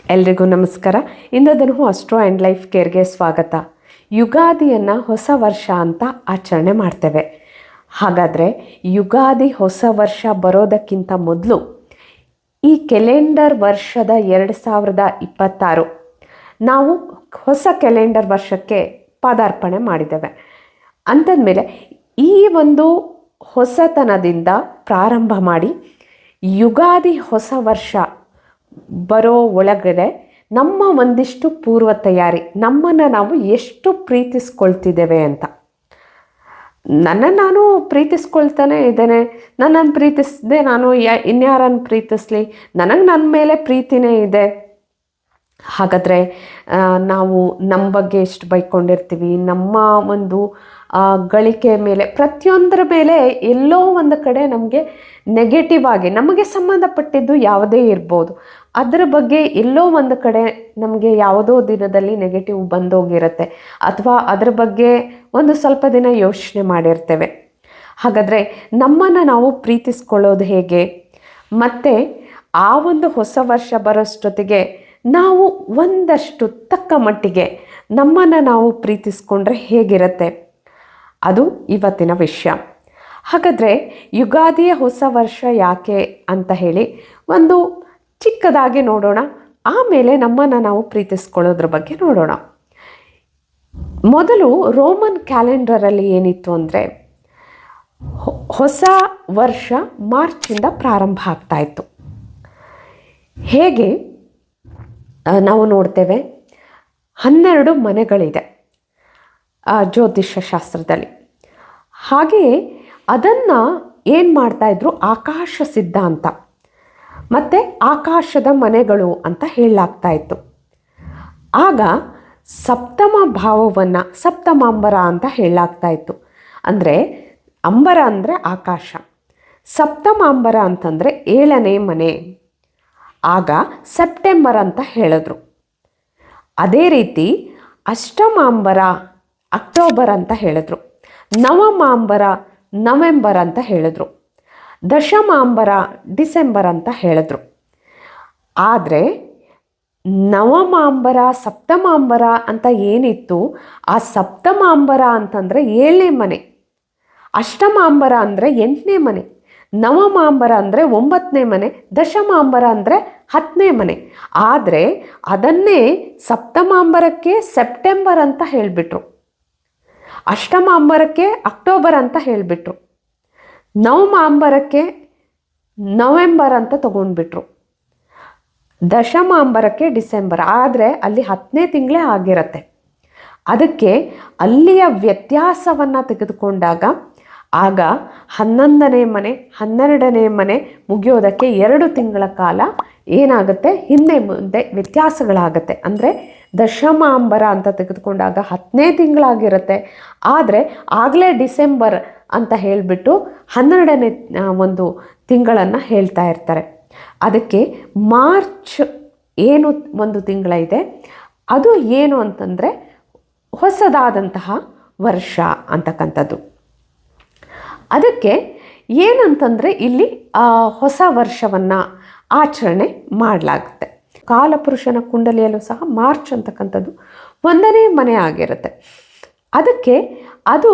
ಎಲ್ರಿಗೂ ನಮಸ್ಕಾರ. ಇಂದು astro and life ಕೇರ್ಗೆ ಸ್ವಾಗತ. ಯುಗಾದಿಯನ್ನು ಹೊಸ ವರ್ಷ ಅಂತ ಆಚರಣೆ ಮಾಡ್ತೇವೆ. ಹಾಗಾದರೆ ಯುಗಾದಿ ಹೊಸ ವರ್ಷ ಬರೋದಕ್ಕಿಂತ ಮೊದಲು ಈ ಕ್ಯಾಲೆಂಡರ್ ವರ್ಷದ 2026 ನಾವು ಹೊಸ ಕ್ಯಾಲೆಂಡರ್ ವರ್ಷಕ್ಕೆ ಪಾದಾರ್ಪಣೆ ಮಾಡಿದ್ದೇವೆ. ಅಂಥದ್ಮೇಲೆ ಈ ಒಂದು ಹೊಸತನದಿಂದ ಪ್ರಾರಂಭ ಮಾಡಿ ಯುಗಾದಿ ಹೊಸ ವರ್ಷ ಬರೋ ಒಳಗಡೆ ನಮ್ಮ ಒಂದಿಷ್ಟು ಪೂರ್ವ ತಯಾರಿ, ನಮ್ಮನ್ನು ನಾವು ಎಷ್ಟು ಪ್ರೀತಿಸ್ಕೊಳ್ತಿದ್ದೇವೆ ಅಂತ. ನನ್ನನ್ನು ನಾನು ಪ್ರೀತಿಸ್ಕೊಳ್ತಾನೆ ಇದ್ದೇನೆ. ನನ್ನನ್ನು ಪ್ರೀತಿಸದೆ ನಾನು ಇನ್ಯಾರನ್ನು ಪ್ರೀತಿಸಲಿ? ನನಗೆ ನನ್ನ ಮೇಲೆ ಪ್ರೀತಿನೇ ಇದೆ. ಹಾಗಾದರೆ ನಾವು ನಮ್ಮ ಬಗ್ಗೆ ಎಷ್ಟು ಬೈಕೊಂಡಿರ್ತೀವಿ, ನಮ್ಮ ಒಂದು ಗಳಿಕೆ ಮೇಲೆ, ಪ್ರತಿಯೊಂದರ ಮೇಲೆ ಎಲ್ಲೋ ಒಂದು ಕಡೆ ನಮಗೆ ನೆಗೆಟಿವ್ ಆಗಿ, ನಮಗೆ ಸಂಬಂಧಪಟ್ಟಿದ್ದು ಯಾವುದೇ ಇರ್ಬೋದು, ಅದರ ಬಗ್ಗೆ ಎಲ್ಲೋ ಒಂದು ಕಡೆ ನಮಗೆ ಯಾವುದೋ ದಿನದಲ್ಲಿ ನೆಗೆಟಿವ್ ಬಂದೋಗಿರುತ್ತೆ, ಅಥವಾ ಅದರ ಬಗ್ಗೆ ಒಂದು ಸ್ವಲ್ಪ ದಿನ ಯೋಚನೆ ಮಾಡಿರ್ತೇವೆ. ಹಾಗಾದರೆ ನಮ್ಮನ್ನು ನಾವು ಪ್ರೀತಿಸ್ಕೊಳ್ಳೋದು ಹೇಗೆ? ಮತ್ತು ಆ ಒಂದು ಹೊಸ ವರ್ಷ ಬರೋಷ್ಟೊತ್ತಿಗೆ ನಾವು ಒಂದಷ್ಟು ತಕ್ಕ ಮಟ್ಟಿಗೆ ನಮ್ಮನ್ನು ನಾವು ಪ್ರೀತಿಸ್ಕೊಂಡ್ರೆ ಹೇಗಿರುತ್ತೆ, ಅದು ಇವತ್ತಿನ ವಿಷಯ. ಹಾಗಾದರೆ ಯುಗಾದಿಯ ಹೊಸ ವರ್ಷ ಯಾಕೆ ಅಂತ ಹೇಳಿ ಒಂದು ಚಿಕ್ಕದಾಗಿ ನೋಡೋಣ. ಆಮೇಲೆ ನಮ್ಮನ್ನು ನಾವು ಪ್ರೀತಿಸ್ಕೊಳ್ಳೋದ್ರ ಬಗ್ಗೆ ನೋಡೋಣ. ಮೊದಲು ರೋಮನ್ ಕ್ಯಾಲೆಂಡರಲ್ಲಿ ಏನಿತ್ತು ಅಂದರೆ, ಹೊಸ ವರ್ಷ ಮಾರ್ಚಿಂದ ಪ್ರಾರಂಭ ಆಗ್ತಾಯಿತ್ತು. ಹೇಗೆ ನಾವು ನೋಡ್ತೇವೆ, 12 ಮನೆಗಳಿದೆ ಜ್ಯೋತಿಷ್ಯ ಶಾಸ್ತ್ರದಲ್ಲಿ. ಹಾಗೆಯೇ ಅದನ್ನು ಏನು ಮಾಡ್ತಾಯಿದ್ರು, ಆಕಾಶ ಸಿದ್ಧಾಂತ ಮತ್ತು ಆಕಾಶದ ಮನೆಗಳು ಅಂತ ಹೇಳಲಾಗ್ತಾ ಇತ್ತು. ಆಗ ಸಪ್ತಮ ಭಾವವನ್ನು ಸಪ್ತಮಾಂಬರ ಅಂತ ಹೇಳಲಾಗ್ತಾ ಇತ್ತು. ಅಂದರೆ ಅಂಬರ ಅಂದರೆ ಆಕಾಶ, ಸಪ್ತಮಾಂಬರ ಅಂತಂದರೆ 7ನೇ ಮನೆ. ಆಗ ಸೆಪ್ಟೆಂಬರ್ ಅಂತ ಹೇಳಿದ್ರು. ಅದೇ ರೀತಿ ಅಷ್ಟಮಾಂಬರ ಅಕ್ಟೋಬರ್ ಅಂತ ಹೇಳಿದ್ರು. ನವಮಾಂಬರ ನವೆಂಬರ್ ಅಂತ ಹೇಳಿದ್ರು. ದಶಮಾಂಬರ ಡಿಸೆಂಬರ್ ಅಂತ ಹೇಳಿದ್ರು. ಆದರೆ ನವಮಾಂಬರ ಸಪ್ತಮಾಂಬರ ಅಂತ ಏನಿತ್ತು, ಆ ಸಪ್ತಮಾಂಬರ ಅಂತಂದರೆ 7ನೇ ಮನೆ, ಅಷ್ಟಮಾಂಬರ ಅಂದರೆ 8ನೇ ಮನೆ, ನವಮಾಂಬರ ಅಂದರೆ 9ನೇ ಮನೆ, ದಶಮಾಂಬರ ಅಂದರೆ 10ನೇ ಮನೆ. ಆದರೆ ಅದನ್ನೇ ಸಪ್ತಮಾಂಬರಕ್ಕೆ ಸೆಪ್ಟೆಂಬರ್ ಅಂತ ಹೇಳಿಬಿಟ್ರು, ಅಷ್ಟಮಾಂಬರಕ್ಕೆ ಅಕ್ಟೋಬರ್ ಅಂತ ಹೇಳಿಬಿಟ್ರು, ನವಮಾಂಬರಕ್ಕೆ ನವೆಂಬರ್ ಅಂತ ತಗೊಂಡ್ಬಿಟ್ರು, ದಶಮಾಂಬರಕ್ಕೆ ಡಿಸೆಂಬರ್. ಆದರೆ ಅಲ್ಲಿ 10ನೇ ತಿಂಗಳೇ ಆಗಿರುತ್ತೆ. ಅದಕ್ಕೆ ಅಲ್ಲಿಯ ವ್ಯತ್ಯಾಸವನ್ನು ತೆಗೆದುಕೊಂಡಾಗ ಆಗ 11ನೇ ಮನೆ 12ನೇ ಮನೆ ಮುಗಿಯೋದಕ್ಕೆ 2 ತಿಂಗಳ ಕಾಲ ಏನಾಗುತ್ತೆ, ಹಿಂದೆ ಮುಂದೆ ವ್ಯತ್ಯಾಸಗಳಾಗುತ್ತೆ. ಅಂದರೆ ದಶಮಾಂಬರ ಅಂತ ತೆಗೆದುಕೊಂಡಾಗ 10ನೇ ತಿಂಗಳಾಗಿರುತ್ತೆ. ಆದರೆ ಆಗಲೇ ಡಿಸೆಂಬರ್ ಅಂತ ಹೇಳಿಬಿಟ್ಟು 12ನೇ ಒಂದು ತಿಂಗಳನ್ನು ಹೇಳ್ತಾ ಇರ್ತಾರೆ. ಅದಕ್ಕೆ ಮಾರ್ಚ್ ಏನು ಒಂದು ತಿಂಗಳ ಇದೆ, ಅದು ಏನು ಅಂತಂದರೆ ಹೊಸದಾದಂತಹ ವರ್ಷ ಅಂತಕ್ಕಂಥದ್ದು. ಅದಕ್ಕೆ ಏನಂತಂದರೆ ಇಲ್ಲಿ ಹೊಸ ವರ್ಷವನ್ನು ಆಚರಣೆ ಮಾಡಲಾಗುತ್ತೆ. ಕಾಲಪುರುಷನ ಕುಂಡಲಿಯಲ್ಲೂ ಸಹ ಮಾರ್ಚ್ ಅಂತಕ್ಕಂಥದ್ದು 1ನೇ ಮನೆ ಆಗಿರುತ್ತೆ. ಅದಕ್ಕೆ ಅದು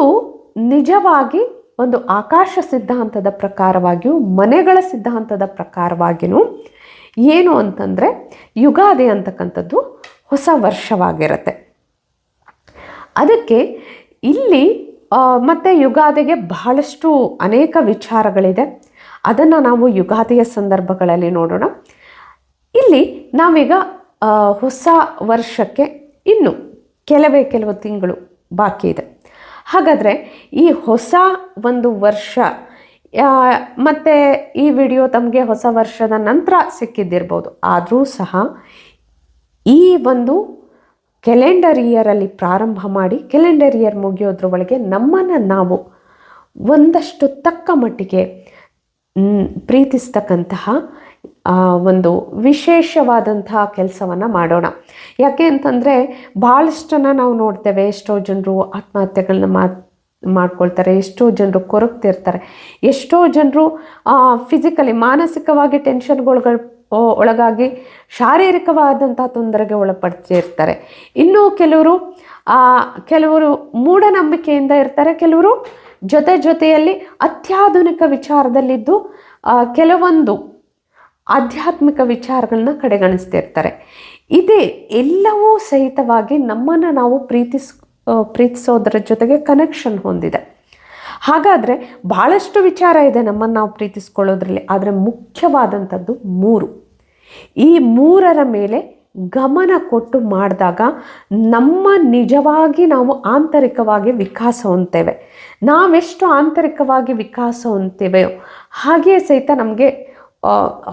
ನಿಜವಾಗಿ ಒಂದು ಆಕಾಶ ಸಿದ್ಧಾಂತದ ಪ್ರಕಾರವಾಗಿಯೂ ಮನೆಗಳ ಸಿದ್ಧಾಂತದ ಪ್ರಕಾರವಾಗಿಯೂ ಏನು ಅಂತಂದರೆ ಯುಗಾದಿ ಅಂತಕ್ಕಂಥದ್ದು ಹೊಸ ವರ್ಷವಾಗಿರುತ್ತೆ. ಅದಕ್ಕೆ ಇಲ್ಲಿ ಮತ್ತು ಯುಗಾದಿಗೆ ಬಹಳಷ್ಟು ಅನೇಕ ವಿಚಾರಗಳಿದೆ. ಅದನ್ನು ನಾವು ಯುಗಾದಿಯ ಸಂದರ್ಭಗಳಲ್ಲಿ ನೋಡೋಣ. ಇಲ್ಲಿ ನಾವೀಗ ಹೊಸ ವರ್ಷಕ್ಕೆ ಇನ್ನು ಕೆಲವು ತಿಂಗಳು ಬಾಕಿ ಇದೆ. ಹಾಗಾದರೆ ಈ ಹೊಸ ಒಂದು ವರ್ಷ, ಮತ್ತು ಈ ವಿಡಿಯೋ ತಮಗೆ ಹೊಸ ವರ್ಷದ ನಂತರ ಸಿಕ್ಕಿದ್ದಿರ್ಬೋದು, ಆದರೂ ಸಹ ಈ ಒಂದು ಕ್ಯಾಲೆಂಡರ್ ಇಯರಲ್ಲಿ ಪ್ರಾರಂಭ ಮಾಡಿ ಕ್ಯಾಲೆಂಡರ್ ಇಯರ್ ಮುಗಿಯೋದ್ರ ಒಳಗೆ ನಮ್ಮನ್ನು ನಾವು ಒಂದಷ್ಟು ತಕ್ಕ ಮಟ್ಟಿಗೆ ಪ್ರೀತಿಸ್ತಕ್ಕಂತಹ ಒಂದು ವಿಶೇಷವಾದಂತಹ ಕೆಲಸವನ್ನು ಮಾಡೋಣ. ಯಾಕೆ ಅಂತಂದರೆ ಭಾಳಷ್ಟನ್ನು ನಾವು ನೋಡ್ತೇವೆ, ಎಷ್ಟೋ ಜನರು ಆತ್ಮಹತ್ಯೆಗಳನ್ನ ಮಾಡ್ಕೊಳ್ತಾರೆ, ಎಷ್ಟೋ ಜನರು ಕೊರಗ್ತಿರ್ತಾರೆ, ಎಷ್ಟೋ ಜನರು ಫಿಸಿಕಲಿ ಮಾನಸಿಕವಾಗಿ ಟೆನ್ಷನ್ಗಳು ಒಳಗಾಗಿ ಶಾರೀರಿಕವಾದಂಥ ತೊಂದರೆಗೆ ಒಳಪಡ್ತಿರ್ತಾರೆ. ಇನ್ನು ಕೆಲವರು ಮೂಢನಂಬಿಕೆಯಿಂದ ಇರ್ತಾರೆ, ಕೆಲವರು ಜೊತೆಯಲ್ಲಿ ಅತ್ಯಾಧುನಿಕ ವಿಚಾರದಲ್ಲಿದ್ದು ಕೆಲವೊಂದು ಆಧ್ಯಾತ್ಮಿಕ ವಿಚಾರಗಳನ್ನ ಕಡೆಗಣಿಸ್ತಿರ್ತಾರೆ. ಇದೇ ಎಲ್ಲವೂ ಸಹಿತವಾಗಿ ನಮ್ಮನ್ನು ನಾವು ಪ್ರೀತಿಸೋದ್ರ ಜೊತೆಗೆ ಕನೆಕ್ಷನ್ ಹೊಂದಿದೆ. ಹಾಗಾದರೆ ಭಾಳಷ್ಟು ವಿಚಾರ ಇದೆ ನಮ್ಮನ್ನು ನಾವು ಪ್ರೀತಿಸ್ಕೊಳ್ಳೋದ್ರಲ್ಲಿ, ಆದರೆ ಮುಖ್ಯವಾದಂಥದ್ದು 3. ಈ 3ರ ಮೇಲೆ ಗಮನ ಕೊಟ್ಟು ಮಾಡಿದಾಗ ನಿಜವಾಗಿ ನಾವು ಆಂತರಿಕವಾಗಿ ವಿಕಾಸ ಹೊಂದ್ತೇವೆ. ನಾವೆಷ್ಟು ಆಂತರಿಕವಾಗಿ ವಿಕಾಸ ಹೊಂದ್ತೇವೆಯೋ ಹಾಗೆಯೇ ಸಹಿತ ನಮಗೆ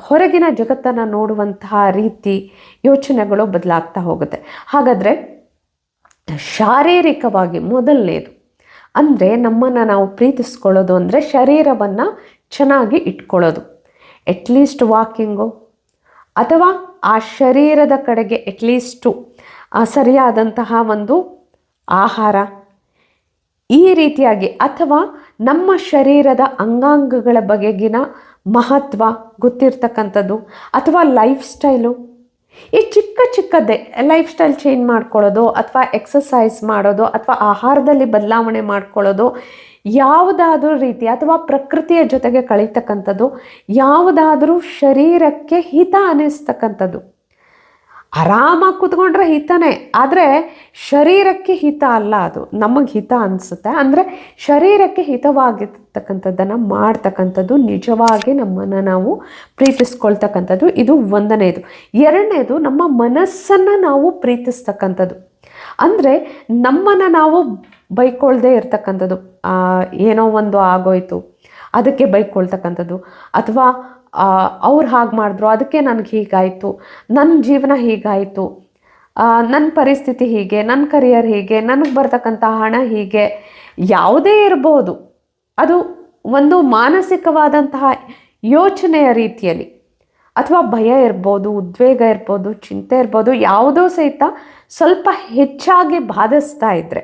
ಹೊರಗಿನ ಜಗತ್ತನ್ನು ನೋಡುವಂತಹ ರೀತಿ, ಯೋಚನೆಗಳು ಬದಲಾಗ್ತಾ ಹೋಗುತ್ತೆ. ಹಾಗಾದರೆ ಶಾರೀರಿಕವಾಗಿ ಮೊದಲನೇದು ಅಂದರೆ ನಮ್ಮನ್ನು ನಾವು ಪ್ರೀತಿಸ್ಕೊಳ್ಳೋದು ಅಂದರೆ ಶರೀರವನ್ನು ಚೆನ್ನಾಗಿ ಇಟ್ಕೊಳ್ಳೋದು. ಅಟ್ಲೀಸ್ಟ್ ವಾಕಿಂಗು ಅಥವಾ ಆ ಶರೀರದ ಕಡೆಗೆ ಅಟ್ಲೀಸ್ಟು ಸರಿಯಾದಂತಹ ಒಂದು ಆಹಾರ, ಈ ರೀತಿಯಾಗಿ, ಅಥವಾ ನಮ್ಮ ಶರೀರದ ಅಂಗಾಂಗಗಳ ಬಗೆಗಿನ ಮಹತ್ವ ಗೊತ್ತಿರ್ತಕ್ಕಂಥದ್ದು, ಅಥವಾ ಲೈಫ್ ಸ್ಟೈಲು, ಈ ಚಿಕ್ಕದೇ ಲೈಫ್ ಸ್ಟೈಲ್ ಚೇಂಜ್ ಮಾಡ್ಕೊಳ್ಳೋದು, ಅಥವಾ ಎಕ್ಸಸೈಸ್ ಮಾಡೋದು, ಅಥವಾ ಆಹಾರದಲ್ಲಿ ಬದಲಾವಣೆ ಮಾಡ್ಕೊಳ್ಳೋದು, ಯಾವುದಾದ್ರೂ ರೀತಿ, ಅಥವಾ ಪ್ರಕೃತಿಯ ಜೊತೆಗೆ ಕಳೀತಕ್ಕಂಥದ್ದು, ಯಾವುದಾದ್ರೂ ಶರೀರಕ್ಕೆ ಹಿತ ಅನ್ನಿಸ್ತಕ್ಕಂಥದ್ದು. ಆರಾಮಾಗಿ ಕೂತ್ಕೊಂಡ್ರೆ ಹಿತನೇ, ಆದರೆ ಶರೀರಕ್ಕೆ ಹಿತ ಅಲ್ಲ, ಅದು ನಮಗೆ ಹಿತ ಅನಿಸುತ್ತೆ. ಅಂದರೆ ಶರೀರಕ್ಕೆ ಹಿತವಾಗಿರ್ತಕ್ಕಂಥದ್ದನ್ನು ಮಾಡ್ತಕ್ಕಂಥದ್ದು ನಿಜವಾಗಿ ನಮ್ಮನ್ನು ನಾವು ಪ್ರೀತಿಸ್ಕೊಳ್ತಕ್ಕಂಥದ್ದು. ಇದು 1ನೇದು. 2ನೇದು ನಮ್ಮ ಮನಸ್ಸನ್ನು ನಾವು ಪ್ರೀತಿಸ್ತಕ್ಕಂಥದ್ದು. ಅಂದರೆ ನಮ್ಮನ್ನು ನಾವು ಬೈಕೊಳ್ದೇ ಇರ್ತಕ್ಕಂಥದ್ದು. ಏನೋ ಒಂದು ಆಗೋಯ್ತು ಅದಕ್ಕೆ ಬೈಕೊಳ್ತಕ್ಕಂಥದ್ದು, ಅಥವಾ ಅವ್ರು ಹಾಗೆ ಮಾಡಿದ್ರು ಅದಕ್ಕೆ ನನಗೆ ಹೀಗಾಯಿತು, ನನ್ನ ಜೀವನ ಹೀಗಾಯಿತು, ನನ್ನ ಪರಿಸ್ಥಿತಿ ಹೀಗೆ, ನನ್ನ ಕರಿಯರ್ ಹೀಗೆ, ನನಗೆ ಬರ್ತಕ್ಕಂಥ ಹಣ ಹೀಗೆ, ಯಾವುದೇ ಇರ್ಬೋದು. ಅದು ಒಂದು ಮಾನಸಿಕವಾದಂತಹ ಯೋಚನೆಯ ರೀತಿಯಲ್ಲಿ, ಅಥವಾ ಭಯ ಇರ್ಬೋದು, ಉದ್ವೇಗ ಇರ್ಬೋದು, ಚಿಂತೆ ಇರ್ಬೋದು, ಯಾವುದೋ ಸಹಿತ ಸ್ವಲ್ಪ ಹೆಚ್ಚಾಗಿ ಬಾಧಿಸ್ತಾ ಇದ್ದರೆ,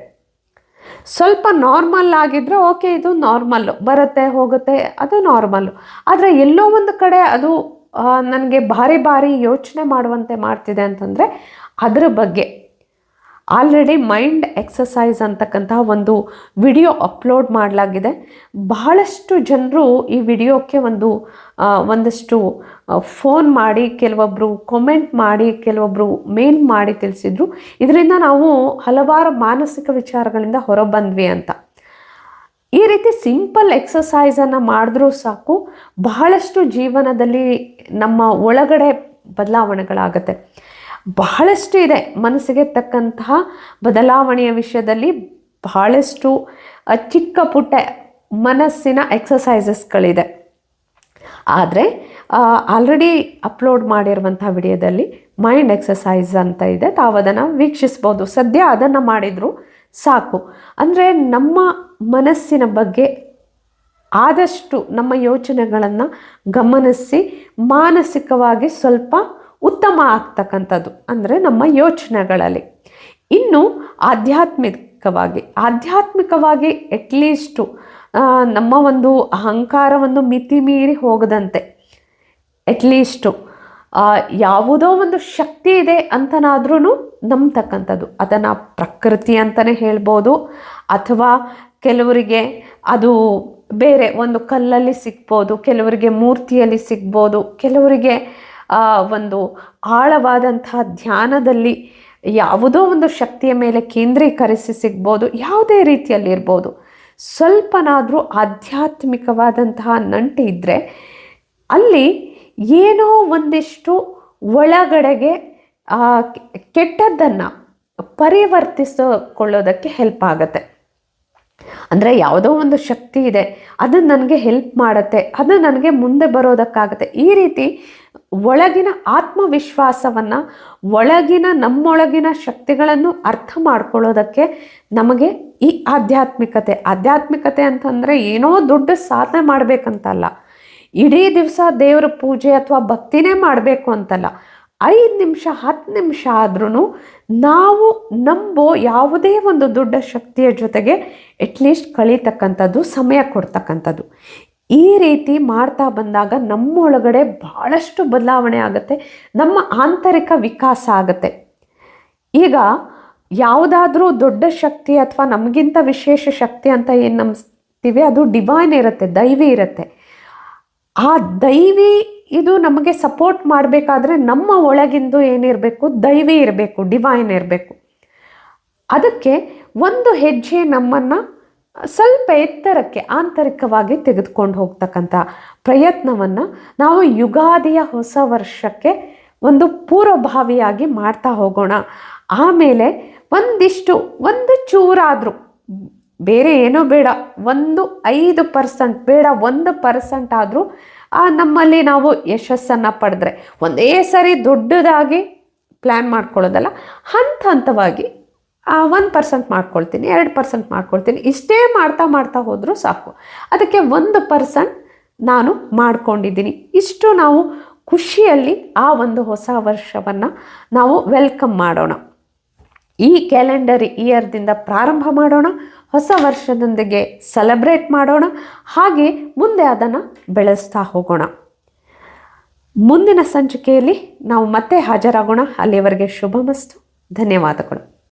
ಸ್ವಲ್ಪ ನಾರ್ಮಲ್ ಆಗಿದ್ದರೆ ಓಕೆ, ಇದು ನಾರ್ಮಲ್ಲು, ಬರುತ್ತೆ ಹೋಗುತ್ತೆ, ಅದು ನಾರ್ಮಲ್ಲು. ಆದರೆ ಎಲ್ಲೋ ಒಂದು ಕಡೆ ಅದು ನನಗೆ ಭಾರಿ ಯೋಚನೆ ಮಾಡುವಂತೆ ಮಾಡ್ತಿದೆ ಅಂತಂದರೆ ಅದರ ಬಗ್ಗೆ ಆಲ್ರೆಡಿ ಮೈಂಡ್ ಎಕ್ಸಸೈಸ್ ಅಂತಕ್ಕಂತಹ ಒಂದು ವಿಡಿಯೋ ಅಪ್ಲೋಡ್ ಮಾಡಲಾಗಿದೆ. ಬಹಳಷ್ಟು ಜನರು ಈ ವಿಡಿಯೋಕ್ಕೆ ಒಂದಷ್ಟು ಫೋನ್ ಮಾಡಿ, ಕೆಲವೊಬ್ಬರು ಕಾಮೆಂಟ್ ಮಾಡಿ, ಕೆಲವೊಬ್ಬರು ಮೇಲ್ ಮಾಡಿ ತಿಳಿಸಿದ್ರು, ಇದರಿಂದ ನಾವು ಹಲವಾರು ಮಾನಸಿಕ ವಿಚಾರಗಳಿಂದ ಹೊರಬಂದ್ವಿ ಅಂತ. ಈ ರೀತಿ ಸಿಂಪಲ್ ಎಕ್ಸಸೈಸನ್ನು ಮಾಡಿದ್ರೂ ಸಾಕು, ಬಹಳಷ್ಟು ಜೀವನದಲ್ಲಿ ನಮ್ಮ ಒಳಗಡೆ ಬದಲಾವಣೆಗಳಾಗತ್ತೆ. ಬಹಳಷ್ಟು ಇದೆ ಮನಸ್ಸಿಗೆ ತಕ್ಕಂತಹ ಬದಲಾವಣೆಯ ವಿಷಯದಲ್ಲಿ. ಬಹಳಷ್ಟು ಚಿಕ್ಕ ಪುಟ್ಟ ಮನಸ್ಸಿನ ಎಕ್ಸಸೈಸಸ್ಗಳಿದೆ. ಆದರೆ ಆಲ್ರೆಡಿ ಅಪ್ಲೋಡ್ ಮಾಡಿರುವಂಥ ವಿಡಿಯೋದಲ್ಲಿ ಮೈಂಡ್ ಎಕ್ಸಸೈಸ್ ಅಂತ ಇದೆ, ತಾವು ಅದನ್ನು ವೀಕ್ಷಿಸ್ಬೋದು. ಸದ್ಯ ಅದನ್ನು ಮಾಡಿದರೂ ಸಾಕು. ಅಂದರೆ ನಮ್ಮ ಮನಸ್ಸಿನ ಬಗ್ಗೆ ಆದಷ್ಟು ನಮ್ಮ ಯೋಚನೆಗಳನ್ನು ಗಮನಿಸಿ ಮಾನಸಿಕವಾಗಿ ಸ್ವಲ್ಪ ಉತ್ತಮ ಆಗ್ತಕ್ಕಂಥದ್ದು, ಅಂದರೆ ನಮ್ಮ ಯೋಚನೆಗಳಲ್ಲಿ. ಇನ್ನು ಆಧ್ಯಾತ್ಮಿಕವಾಗಿ ಅಟ್ಲೀಸ್ಟು ನಮ್ಮ ಒಂದು ಅಹಂಕಾರವನ್ನು ಮಿತಿ ಮೀರಿ ಹೋಗದಂತೆ, ಅಟ್ಲೀಸ್ಟು ಯಾವುದೋ ಒಂದು ಶಕ್ತಿ ಇದೆ ಅಂತನಾದ್ರೂ ನಂಬತಕ್ಕಂಥದ್ದು. ಅದನ್ನು ಪ್ರಕೃತಿ ಅಂತಲೇ ಹೇಳ್ಬೋದು, ಅಥವಾ ಕೆಲವರಿಗೆ ಅದು ಬೇರೆ ಒಂದು ಕಲ್ಲಲ್ಲಿ ಸಿಗ್ಬೋದು, ಕೆಲವರಿಗೆ ಮೂರ್ತಿಯಲ್ಲಿ ಸಿಗ್ಬೋದು, ಕೆಲವರಿಗೆ ಒಂದು ಆಳವಾದಂತಹ ಧ್ಯಾನದಲ್ಲಿ ಯಾವುದೋ ಒಂದು ಶಕ್ತಿಯ ಮೇಲೆ ಕೇಂದ್ರೀಕರಿಸಿ ಸಿಗ್ಬೋದು, ಯಾವುದೇ ರೀತಿಯಲ್ಲಿ ಇರ್ಬೋದು. ಸ್ವಲ್ಪನಾದರೂ ಆಧ್ಯಾತ್ಮಿಕವಾದಂತಹ ನಂಟು ಇದ್ದರೆ ಅಲ್ಲಿ ಏನೋ ಒಂದಿಷ್ಟು ಒಳಗಡೆಗೆ ಕೆಟ್ಟದ್ದನ್ನು ಪರಿವರ್ತಿಸಿಕೊಳ್ಳೋದಕ್ಕೆ ಹೆಲ್ಪ್ ಆಗುತ್ತೆ. ಅಂದರೆ ಯಾವುದೋ ಒಂದು ಶಕ್ತಿ ಇದೆ, ಅದು ನನಗೆ ಹೆಲ್ಪ್ ಮಾಡುತ್ತೆ, ಅದು ನನಗೆ ಮುಂದೆ ಬರೋದಕ್ಕಾಗತ್ತೆ. ಈ ರೀತಿ ಒಳಗಿನ ಆತ್ಮವಿಶ್ವಾಸವನ್ನು, ನಮ್ಮೊಳಗಿನ ಶಕ್ತಿಗಳನ್ನು ಅರ್ಥ ಮಾಡ್ಕೊಳ್ಳೋದಕ್ಕೆ ನಮಗೆ ಈ ಆಧ್ಯಾತ್ಮಿಕತೆ ಅಂತಂದರೆ ಏನೋ ದೊಡ್ಡ ಸಾಧನೆ ಮಾಡಬೇಕಂತಲ್ಲ, ಇಡೀ ದಿವಸ ದೇವರ ಪೂಜೆ ಅಥವಾ ಭಕ್ತಿನೇ ಮಾಡಬೇಕು ಅಂತಲ್ಲ. 5 ನಿಮಿಷ 10 ನಿಮಿಷ ಆದ್ರೂ ನಾವು ನಂಬೋ ಯಾವುದೇ ಒಂದು ದೊಡ್ಡ ಶಕ್ತಿಯ ಜೊತೆಗೆ ಅಟ್ಲೀಸ್ಟ್ ಕಳೀತಕ್ಕಂಥದ್ದು, ಸಮಯ ಕೊಡ್ತಕ್ಕಂಥದ್ದು. ಈ ರೀತಿ ಮಾಡ್ತಾ ಬಂದಾಗ ನಮ್ಮೊಳಗಡೆ ಬಹಳಷ್ಟು ಬದಲಾವಣೆ ಆಗುತ್ತೆ, ನಮ್ಮ ಆಂತರಿಕ ವಿಕಾಸ ಆಗುತ್ತೆ. ಈಗ ಯಾವುದಾದ್ರೂ ದೊಡ್ಡ ಶಕ್ತಿ ಅಥವಾ ನಮಗಿಂತ ವಿಶೇಷ ಶಕ್ತಿ ಅಂತ ಏನು ನಂಬಿಸ್ತೀವಿ ಅದು ಡಿವೈನ್ ಇರುತ್ತೆ, ದೈವಿ ಇರುತ್ತೆ. ಆ ದೈವಿ ಇದು ನಮಗೆ ಸಪೋರ್ಟ್ ಮಾಡಬೇಕಾದ್ರೆ ನಮ್ಮ ಒಳಗಿಂದು ಏನಿರಬೇಕು, ದೈವಿ ಇರಬೇಕು, ಡಿವೈನ್ ಇರಬೇಕು. ಅದಕ್ಕೆ ಒಂದು ಹೆಜ್ಜೆ ನಮ್ಮನ್ನು ಸ್ವಲ್ಪ ಎತ್ತರಕ್ಕೆ ಆಂತರಿಕವಾಗಿ ತೆಗೆದುಕೊಂಡು ಹೋಗ್ತಕ್ಕಂಥ ಪ್ರಯತ್ನವನ್ನು ನಾವು ಯುಗಾದಿಯ ಹೊಸ ವರ್ಷಕ್ಕೆ ಒಂದು ಪೂರ್ವಭಾವಿಯಾಗಿ ಮಾಡ್ತಾ ಹೋಗೋಣ. ಆಮೇಲೆ ಒಂದು ಚೂರಾದರೂ, ಬೇರೆ ಏನೋ ಬೇಡ, 5% ಬೇಡ, 1% ಆದರೂ ನಮ್ಮಲ್ಲಿ ನಾವು ಯಶಸ್ಸನ್ನು ಪಡೆದ್ರೆ, ಒಂದೇ ಸರಿ ದೊಡ್ಡದಾಗಿ ಪ್ಲ್ಯಾನ್ ಮಾಡ್ಕೊಳ್ಳೋದಲ್ಲ, ಹಂತವಾಗಿ 1% ಮಾಡ್ಕೊಳ್ತೀನಿ, 2% ಮಾಡ್ಕೊಳ್ತೀನಿ, ಇಷ್ಟೇ ಮಾಡ್ತಾ ಹೋದರೂ ಸಾಕು. ಅದಕ್ಕೆ 1% ನಾನು ಮಾಡ್ಕೊಂಡಿದ್ದೀನಿ. ಇಷ್ಟು ನಾವು ಖುಷಿಯಲ್ಲಿ ಆ ಒಂದು ಹೊಸ ವರ್ಷವನ್ನು ನಾವು ವೆಲ್ಕಮ್ ಮಾಡೋಣ. ಈ ಕ್ಯಾಲೆಂಡರ್ ಇಯರ್ದಿಂದ ಪ್ರಾರಂಭ ಮಾಡೋಣ, ಹೊಸ ವರ್ಷದೊಂದಿಗೆ ಸೆಲೆಬ್ರೇಟ್ ಮಾಡೋಣ, ಹಾಗೆ ಮುಂದೆ ಅದನ್ನು ಬೆಳೆಸ್ತಾ ಹೋಗೋಣ. ಮುಂದಿನ ಸಂಚಿಕೆಯಲ್ಲಿ ನಾವು ಮತ್ತೆ ಹಾಜರಾಗೋಣ. ಅಲ್ಲಿಯವರೆಗೆ ಶುಭಮಸ್ತು. ಧನ್ಯವಾದಗಳು.